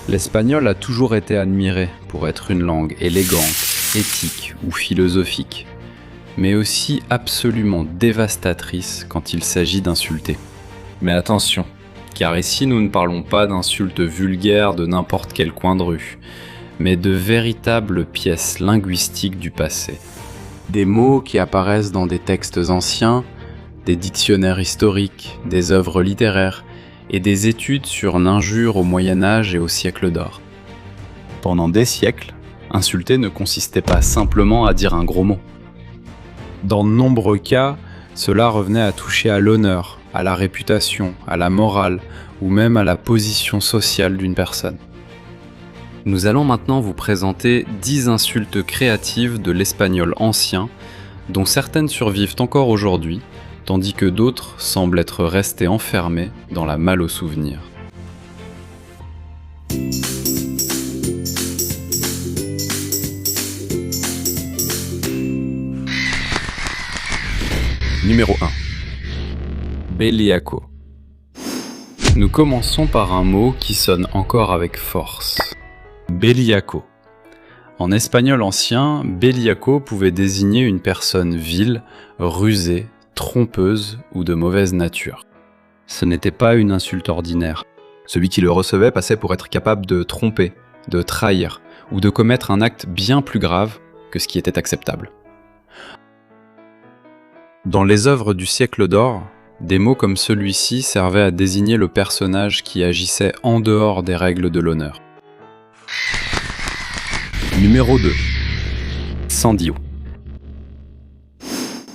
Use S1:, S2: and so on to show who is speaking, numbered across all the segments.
S1: L'espagnol a toujours été admiré pour être une langue élégante, éthique ou philosophique, mais aussi absolument dévastatrice quand il s'agit d'insulter. Mais attention, car ici nous ne parlons pas d'insultes vulgaires de n'importe quel coin de rue, mais de véritables pièces linguistiques du passé. Des mots qui apparaissent dans des textes anciens, des dictionnaires historiques, des œuvres littéraires et des études sur l'injure au Moyen-Âge et au siècle d'or. Pendant des siècles, insulter ne consistait pas simplement à dire un gros mot. Dans de nombreux cas, cela revenait à toucher à l'honneur, à la réputation, à la morale ou même à la position sociale d'une personne. Nous allons maintenant vous présenter 10 insultes créatives de l'espagnol ancien, dont certaines survivent encore aujourd'hui, tandis que d'autres semblent être restées enfermées dans la malle au souvenir. Numéro 1. Beliaco. Nous commençons par un mot qui sonne encore avec force. Beliaco. En espagnol ancien, beliaco pouvait désigner une personne vile, rusée, trompeuse ou de mauvaise nature. Ce n'était pas une insulte ordinaire. Celui qui le recevait passait pour être capable de tromper, de trahir ou de commettre un acte bien plus grave que ce qui était acceptable. Dans les œuvres du siècle d'or, des mots comme celui-ci servaient à désigner le personnage qui agissait en dehors des règles de l'honneur. Numéro 2. Sandio.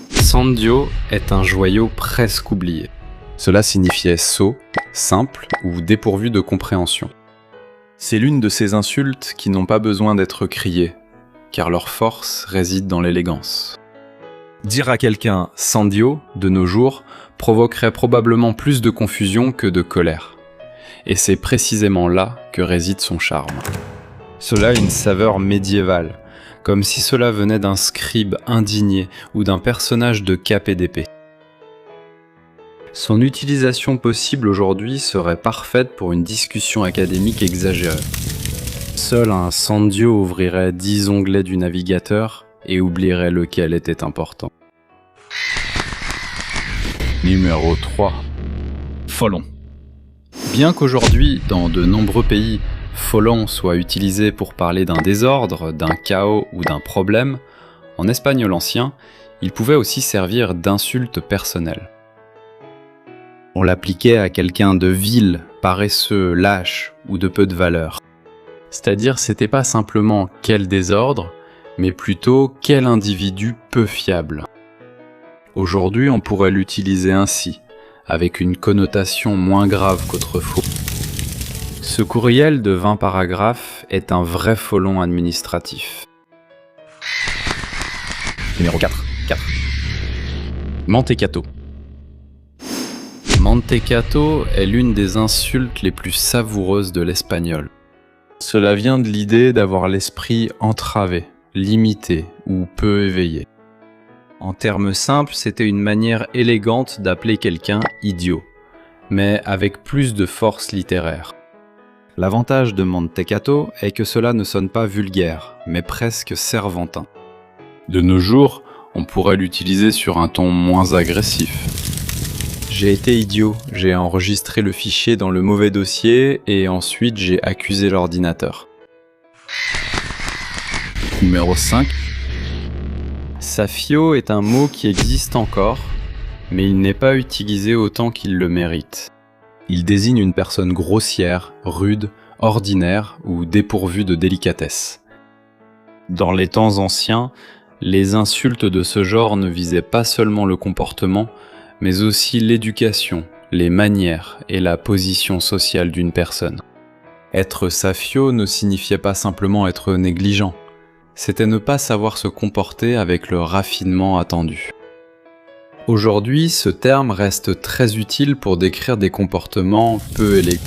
S1: Sandio est un joyau presque oublié. Cela signifiait sot, simple ou dépourvu de compréhension. C'est l'une de ces insultes qui n'ont pas besoin d'être criées, car leur force réside dans l'élégance. Dire à quelqu'un « sandio » de nos jours provoquerait probablement plus de confusion que de colère. Et c'est précisément là que réside son charme. Cela a une saveur médiévale, comme si cela venait d'un scribe indigné ou d'un personnage de cape et d'épée. Son utilisation possible aujourd'hui serait parfaite pour une discussion académique exagérée. Seul un sandio ouvrirait 10 onglets du navigateur et oublierait lequel était important. Numéro 3. Folon. Bien qu'aujourd'hui, dans de nombreux pays, folon soit utilisé pour parler d'un désordre, d'un chaos ou d'un problème, en espagnol ancien, il pouvait aussi servir d'insulte personnelle. On l'appliquait à quelqu'un de vil, paresseux, lâche ou de peu de valeur. C'est-à-dire, c'était pas simplement quel désordre, mais plutôt quel individu peu fiable. Aujourd'hui, on pourrait l'utiliser ainsi, avec une connotation moins grave qu'autrefois. Ce courriel de 20 paragraphes est un vrai folon administratif. Numéro 4. Mantecato. Mantecato est l'une des insultes les plus savoureuses de l'espagnol. Cela vient de l'idée d'avoir l'esprit entravé, limité ou peu éveillé. En termes simples, c'était une manière élégante d'appeler quelqu'un idiot, mais avec plus de force littéraire. L'avantage de mantecato est que cela ne sonne pas vulgaire, mais presque cervantin. De nos jours, on pourrait l'utiliser sur un ton moins agressif. J'ai été idiot, j'ai enregistré le fichier dans le mauvais dossier et ensuite j'ai accusé l'ordinateur. Numéro 5. Safio est un mot qui existe encore, mais il n'est pas utilisé autant qu'il le mérite. Il désigne une personne grossière, rude, ordinaire ou dépourvue de délicatesse. Dans les temps anciens, les insultes de ce genre ne visaient pas seulement le comportement, mais aussi l'éducation, les manières et la position sociale d'une personne. Être safio ne signifiait pas simplement être négligent, c'était ne pas savoir se comporter avec le raffinement attendu. Aujourd'hui, ce terme reste très utile pour décrire des comportements peu élégants.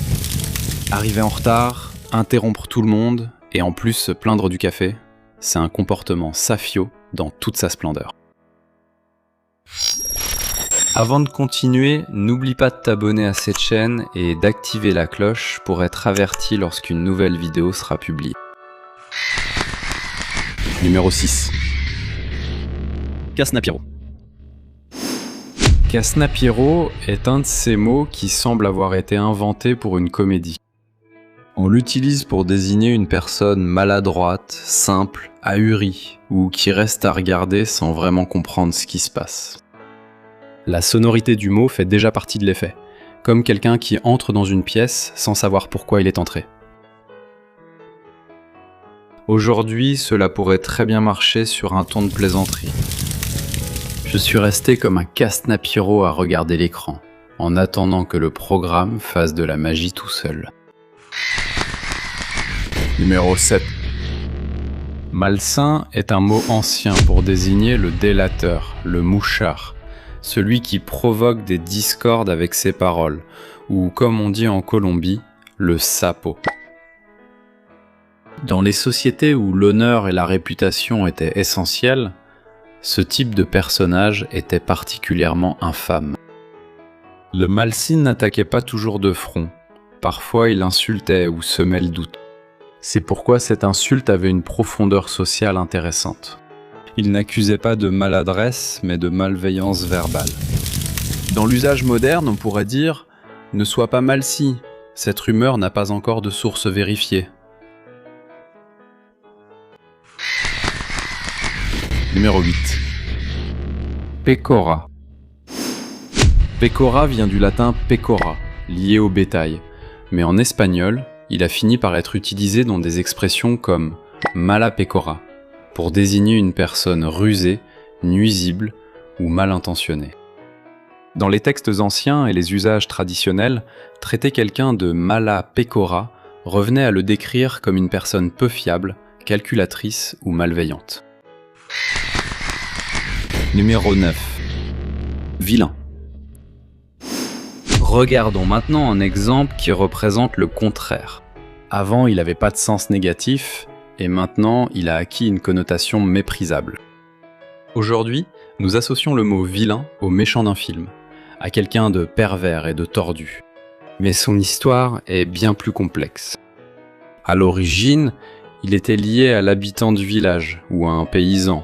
S1: Arriver en retard, interrompre tout le monde et en plus se plaindre du café, c'est un comportement safio dans toute sa splendeur. Avant de continuer, n'oublie pas de t'abonner à cette chaîne et d'activer la cloche pour être averti lorsqu'une nouvelle vidéo sera publiée. Numéro 6. Casnapiro. Casnapiro est un de ces mots qui semble avoir été inventé pour une comédie. On l'utilise pour désigner une personne maladroite, simple, ahurie, ou qui reste à regarder sans vraiment comprendre ce qui se passe. La sonorité du mot fait déjà partie de l'effet, comme quelqu'un qui entre dans une pièce sans savoir pourquoi il est entré. Aujourd'hui, cela pourrait très bien marcher sur un ton de plaisanterie. Je suis resté comme un Casnapiro à regarder l'écran, en attendant que le programme fasse de la magie tout seul. Numéro 7. Malsain est un mot ancien pour désigner le délateur, le mouchard, celui qui provoque des discordes avec ses paroles, ou comme on dit en Colombie, le sapo. Dans les sociétés où l'honneur et la réputation étaient essentiels, ce type de personnage était particulièrement infâme. Le malsin n'attaquait pas toujours de front, parfois il insultait ou semait le doute. C'est pourquoi cette insulte avait une profondeur sociale intéressante. Il n'accusait pas de maladresse, mais de malveillance verbale. Dans l'usage moderne, on pourrait dire « ne sois pas malci, cette rumeur n'a pas encore de source vérifiée ». Numéro 8. Pecora. Pecora vient du latin pecora, lié au bétail, mais en espagnol, il a fini par être utilisé dans des expressions comme mala pecora, pour désigner une personne rusée, nuisible ou mal intentionnée. Dans les textes anciens et les usages traditionnels, traiter quelqu'un de mala pecora revenait à le décrire comme une personne peu fiable, calculatrice ou malveillante. Numéro 9. Vilain. Regardons maintenant un exemple qui représente le contraire. Avant, il n'avait pas de sens négatif, et maintenant, il a acquis une connotation méprisable. Aujourd'hui, nous associons le mot vilain au méchant d'un film, à quelqu'un de pervers et de tordu. Mais son histoire est bien plus complexe. À l'origine, il était lié à l'habitant du village ou à un paysan,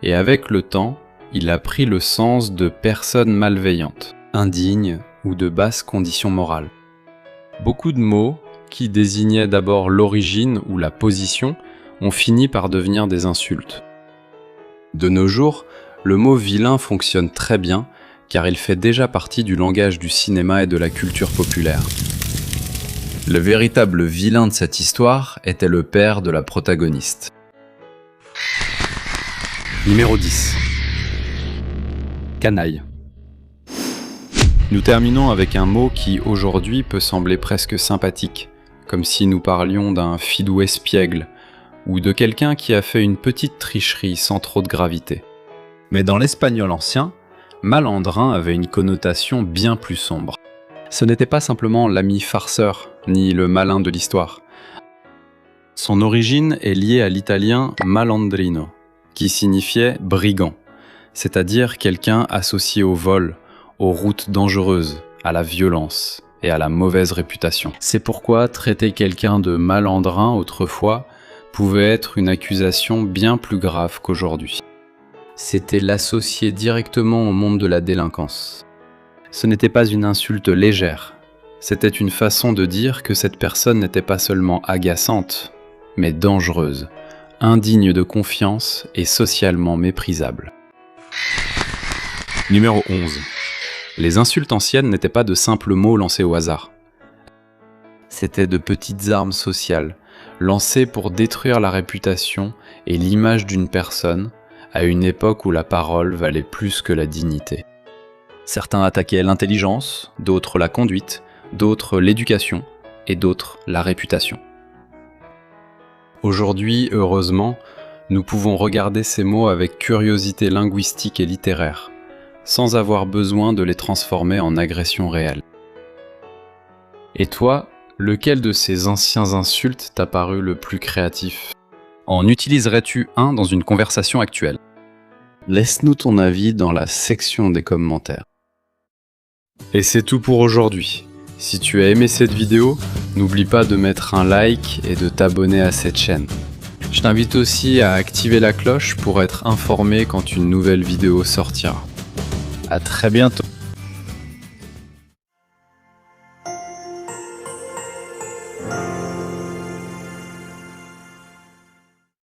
S1: et avec le temps, il a pris le sens de personne malveillante, indigne ou de basse condition morale. Beaucoup de mots, qui désignaient d'abord l'origine ou la position, ont fini par devenir des insultes. De nos jours, le mot vilain fonctionne très bien, car il fait déjà partie du langage du cinéma et de la culture populaire. Le véritable vilain de cette histoire était le père de la protagoniste. Numéro 10. Canaille. Nous terminons avec un mot qui, aujourd'hui, peut sembler presque sympathique, comme si nous parlions d'un fidou espiègle, ou de quelqu'un qui a fait une petite tricherie sans trop de gravité. Mais dans l'espagnol ancien, malandrin avait une connotation bien plus sombre. Ce n'était pas simplement l'ami farceur, ni le malin de l'histoire. Son origine est liée à l'italien malandrino, qui signifiait brigand, c'est-à-dire quelqu'un associé au vol, aux routes dangereuses, à la violence et à la mauvaise réputation. C'est pourquoi traiter quelqu'un de malandrin autrefois pouvait être une accusation bien plus grave qu'aujourd'hui. C'était l'associer directement au monde de la délinquance. Ce n'était pas une insulte légère, c'était une façon de dire que cette personne n'était pas seulement agaçante, mais dangereuse, indigne de confiance et socialement méprisable. Numéro 11. Les insultes anciennes n'étaient pas de simples mots lancés au hasard. C'étaient de petites armes sociales, lancées pour détruire la réputation et l'image d'une personne, à une époque où la parole valait plus que la dignité. Certains attaquaient l'intelligence, d'autres la conduite, d'autres l'éducation, et d'autres la réputation. Aujourd'hui, heureusement, nous pouvons regarder ces mots avec curiosité linguistique et littéraire, sans avoir besoin de les transformer en agressions réelles. Et toi, lequel de ces anciens insultes t'a paru le plus créatif ? En utiliserais-tu un dans une conversation actuelle ? Laisse-nous ton avis dans la section des commentaires. Et c'est tout pour aujourd'hui. Si tu as aimé cette vidéo, n'oublie pas de mettre un like et de t'abonner à cette chaîne. Je t'invite aussi à activer la cloche pour être informé quand une nouvelle vidéo sortira. À très bientôt.